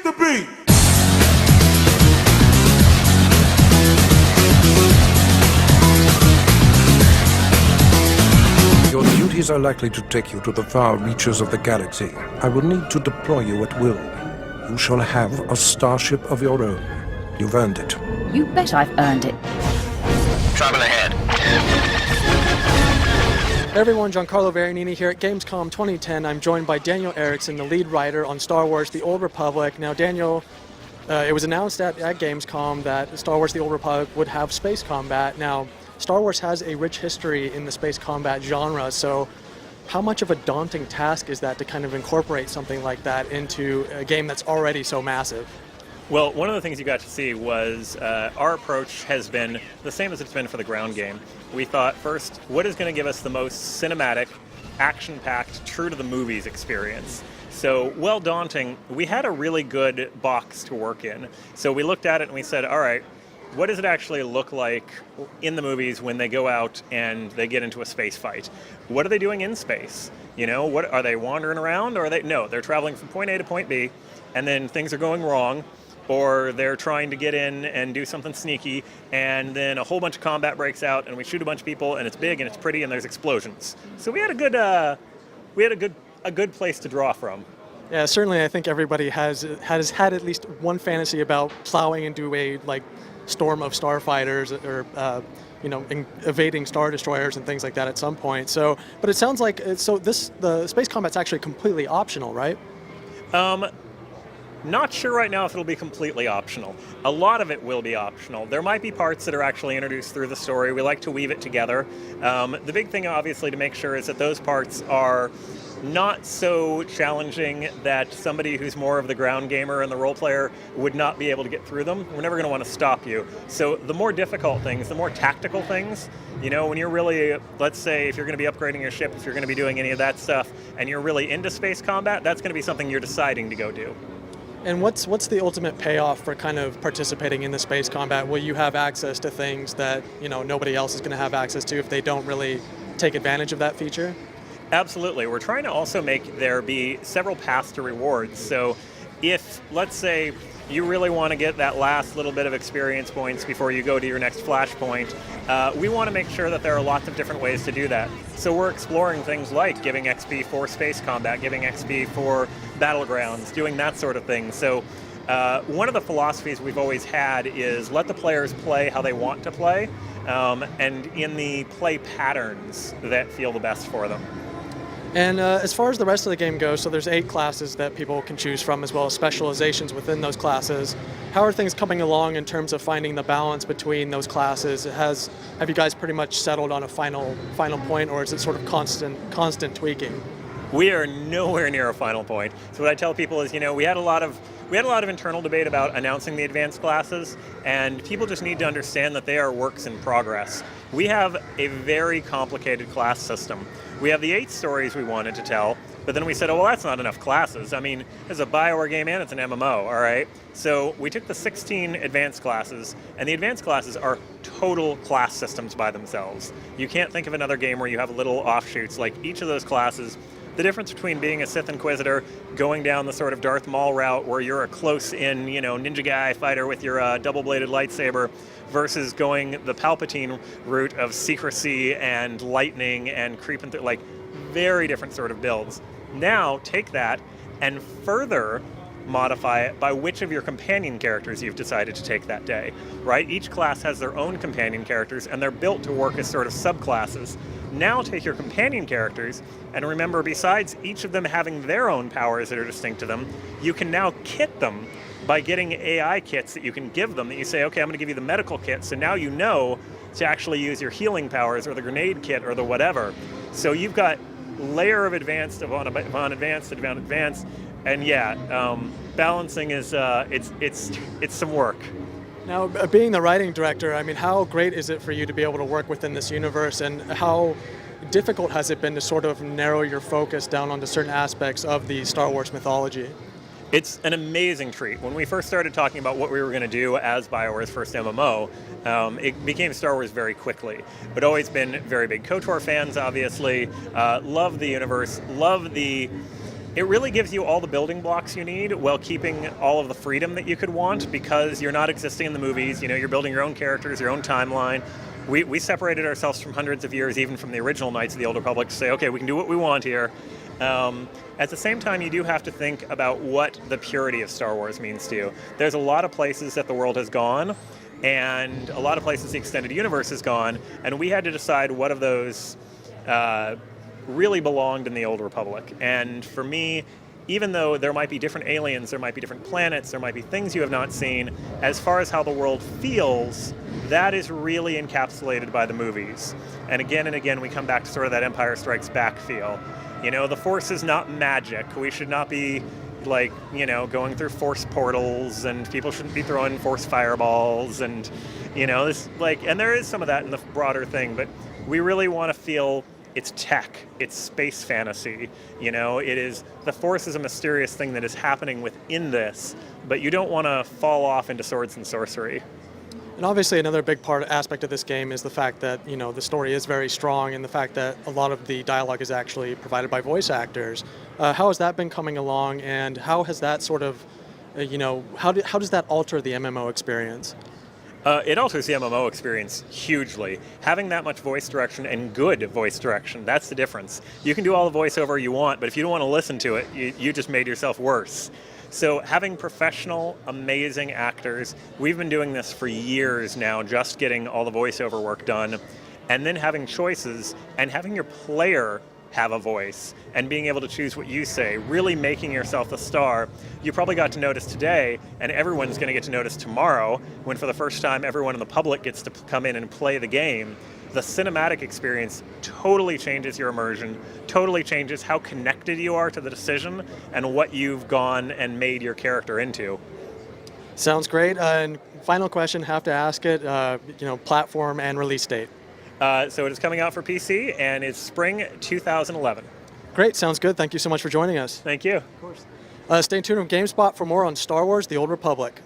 the beat. Your duties are likely to take you to the far reaches of the galaxy. I will need to deploy you at will. You shall have a starship of your own. You've earned it. You bet I've earned it. Travel ahead. Hey everyone, Giancarlo Veronini here at Gamescom 2010. I'm joined by Daniel Erickson, the lead writer on Star Wars The Old Republic. Now Daniel, it was announced at Gamescom that Star Wars The Old Republic would have space combat. Now, Star Wars has a rich history in the space combat genre, so how much of a daunting task is that to kind of incorporate something like that into a game that's already so massive? Well, one of the things you got to see was our approach has been the same as it's been for the ground game. We thought, first, what is going to give us the most cinematic, action-packed, true-to-the-movies experience? So, while daunting, we had a really good box to work in. So we looked at it and we said, all right, what does it actually look like in the movies when they go out and they get into a space fight? What are they doing in space? You know, what are they wandering around, or are they? No, they're traveling from point A to point B, and then things are going wrong, or they're trying to get in and do something sneaky, and then a whole bunch of combat breaks out, and we shoot a bunch of people, and it's big and it's pretty, and there's explosions. So we had a good place to draw from. Yeah, certainly. I think everybody has had at least one fantasy about plowing into a storm of starfighters or evading star destroyers and things like that at some point. So, but it sounds like the space combat's actually completely optional, right? Not sure right now if it'll be completely optional. A lot of it will be optional. There might be parts that are actually introduced through the story. We like to weave it together. The big thing, obviously, to make sure is that those parts are not so challenging that somebody who's more of the ground gamer and the role player would not be able to get through them. We're never going to want to stop you. So the more difficult things, the more tactical things, you know, when you're really, let's say, if you're going to be upgrading your ship, if you're going to be doing any of that stuff, and you're really into space combat, that's going to be something you're deciding to go do. And what's the ultimate payoff for kind of participating in the space combat? Will you have access to things that, you know, nobody else is going to have access to if they don't really take advantage of that feature? Absolutely. We're trying to also make there be several paths to rewards. So if, let's say, you really want to get that last little bit of experience points before you go to your next flashpoint, we want to make sure that there are lots of different ways to do that. So we're exploring things like giving XP for space combat, giving XP for battlegrounds, doing that sort of thing. So one of the philosophies we've always had is let the players play how they want to play, and in the play patterns that feel the best for them. And as far as the rest of the game goes, so there's 8 classes that people can choose from, as well as specializations within those classes. How are things coming along in terms of finding the balance between those classes? Have you guys pretty much settled on a final point, or is it sort of constant tweaking? We are nowhere near a final point. So what I tell people is, you know, we had a lot of internal debate about announcing the advanced classes, and people just need to understand that they are works in progress. We have a very complicated class system. We have the 8 stories we wanted to tell, but then we said, oh, well, that's not enough classes. I mean, it's a BioWare game and it's an MMO, all right? So we took the 16 advanced classes, and the advanced classes are total class systems by themselves. You can't think of another game where you have little offshoots. Like each of those classes, the difference between being a Sith Inquisitor, going down the sort of Darth Maul route where you're a close-in, you know, ninja guy fighter with your double-bladed lightsaber, versus going the Palpatine route of secrecy and lightning and creeping through, like, very different sort of builds. Now, take that and further modify it by which of your companion characters you've decided to take that day, right? Each class has their own companion characters, and they're built to work as sort of subclasses. Now take your companion characters, and remember, besides each of them having their own powers that are distinct to them, you can now kit them by getting AI kits that you can give them, that you say, okay, I'm going to give you the medical kit, so now you know to actually use your healing powers or the grenade kit or the whatever. So you've got layer of advanced upon advanced, and yeah, balancing is it's some work. Now, being the writing director, I mean, how great is it for you to be able to work within this universe, and how difficult has it been to sort of narrow your focus down onto certain aspects of the Star Wars mythology? It's an amazing treat. When we first started talking about what we were going to do as BioWare's first MMO, it became Star Wars very quickly. But always been very big KOTOR fans, obviously. Love the universe, love the It really gives you all the building blocks you need while keeping all of the freedom that you could want, because you're not existing in the movies. You know, you're building your own characters, your own timeline. We separated ourselves from hundreds of years, even from the original Knights of the Old Republic, to say, okay, we can do what we want here. At the same time, you do have to think about what the purity of Star Wars means to you. There's a lot of places that the world has gone, and a lot of places the extended universe has gone, and we had to decide what of those really belonged in the Old Republic. And for me, even though there might be different aliens, there might be different planets, there might be things you have not seen, as far as how the world feels, that is really encapsulated by the movies. And again, we come back to sort of that Empire Strikes Back feel. You know, the Force is not magic. We should not be, like, you know, going through Force portals, and people shouldn't be throwing Force fireballs, and, you know, this, like, and there is some of that in the broader thing, but we really want to feel it's tech, it's space fantasy, you know, it is, the Force is a mysterious thing that is happening within this, but you don't want to fall off into swords and sorcery. And obviously another big aspect of this game is the fact that, you know, the story is very strong, and the fact that a lot of the dialogue is actually provided by voice actors. How has that been coming along, and how has that sort of, you know, how does that alter the MMO experience? It alters the MMO experience hugely. Having that much voice direction, and good voice direction, that's the difference. You can do all the voiceover you want, but if you don't want to listen to it, you just made yourself worse. So having professional, amazing actors, we've been doing this for years now, just getting all the voiceover work done, and then having choices, and having your player have a voice, and being able to choose what you say, really making yourself a star. You probably got to notice today, and everyone's going to get to notice tomorrow, when for the first time everyone in the public gets to come in and play the game. The cinematic experience totally changes your immersion, totally changes how connected you are to the decision and what you've gone and made your character into. Sounds great. And final question, have to ask it, you know, platform and release date. So it is coming out for PC, and it's spring 2011. Great, sounds good. Thank you so much for joining us. Thank you. Of course. Stay tuned with GameSpot for more on Star Wars: The Old Republic.